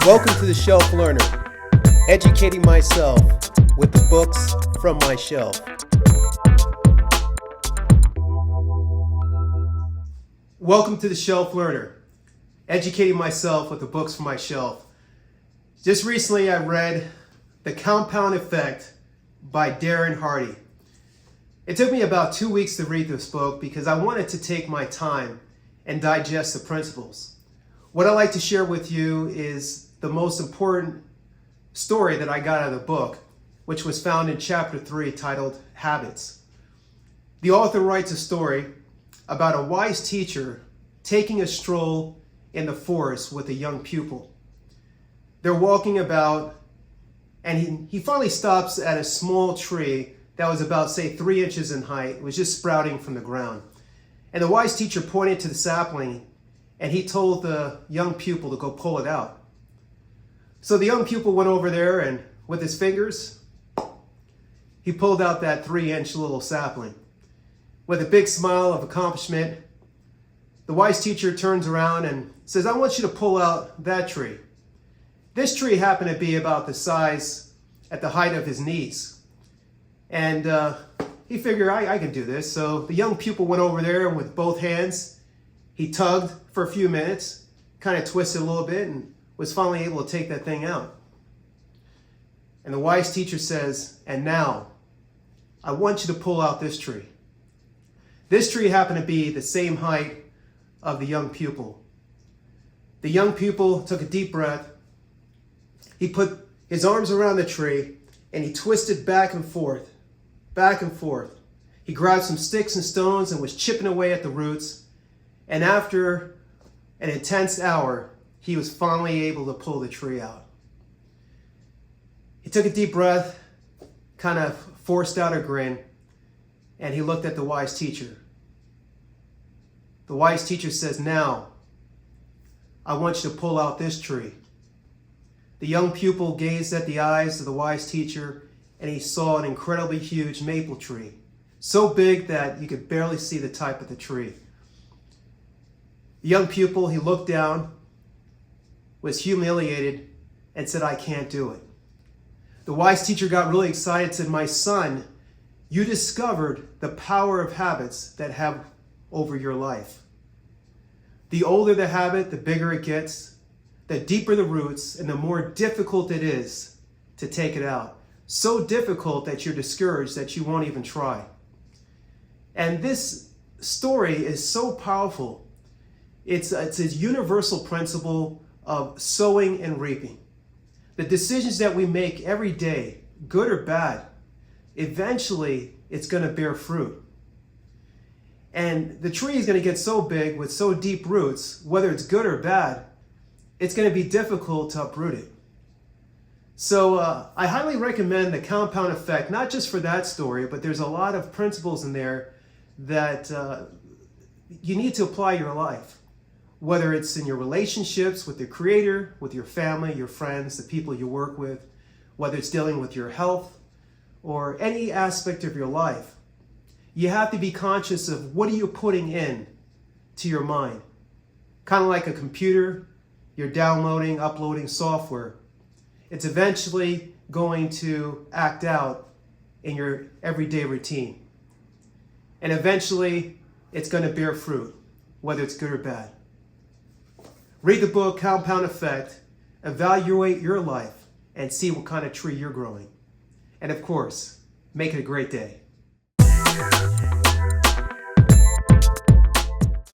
Welcome to the Shelf Learner, educating myself with the books from my shelf. Welcome to the Shelf Learner, educating myself with the books from my shelf. Just recently I read The Compound Effect by Darren Hardy. It took me about 2 weeks to read this book because I wanted to take my time and digest the principles. What I'd like to share with you is the most important story that I got out of the book, which was found in chapter 3 titled Habits. The author writes a story about a wise teacher taking a stroll in the forest with a young pupil. They're walking about and he finally stops at a small tree that was about, say, 3 inches in height. It was just sprouting from the ground. And the wise teacher pointed to the sapling and he told the young pupil to go pull it out. So the young pupil went over there and with his fingers, he pulled out that 3-inch little sapling. With a big smile of accomplishment, the wise teacher turns around and says, "I want you to pull out that tree." This tree happened to be about the size at the height of his knees. And he figured, I can do this. So the young pupil went over there and with both hands, he tugged for a few minutes, kind of twisted a little bit, and was finally able to take that thing out. And the wise teacher says, "And now, I want you to pull out this tree." This tree happened to be the same height of the young pupil. The young pupil took a deep breath. He put his arms around the tree and he twisted back and forth, back and forth. He grabbed some sticks and stones and was chipping away at the roots. And after an intense hour, he was finally able to pull the tree out. He took a deep breath, kind of forced out a grin, and he looked at the wise teacher. The wise teacher says, "Now, I want you to pull out this tree." The young pupil gazed at the eyes of the wise teacher and he saw an incredibly huge maple tree, so big that you could barely see the type of the tree. The young pupil, he looked down, was humiliated, and said, "I can't do it." The wise teacher got really excited and said, "My son, you discovered the power of habits that have over your life. The older the habit, the bigger it gets, the deeper the roots, and the more difficult it is to take it out. So difficult that you're discouraged that you won't even try." And this story is so powerful. It's a universal principle of sowing and reaping. The decisions that we make every day, good or bad, eventually it's going to bear fruit. And the tree is going to get so big with so deep roots, whether it's good or bad, it's going to be difficult to uproot it. So I highly recommend The Compound Effect, not just for that story, but there's a lot of principles in there that you need to apply in your life. Whether it's in your relationships with the Creator, with your family, your friends, the people you work with, whether it's dealing with your health or any aspect of your life, you have to be conscious of what are you putting in to your mind. Kind of like a computer, you're downloading, uploading software. It's eventually going to act out in your everyday routine. And eventually, it's going to bear fruit, whether it's good or bad. Read the book, Compound Effect, evaluate your life, and see what kind of tree you're growing. And of course, make it a great day.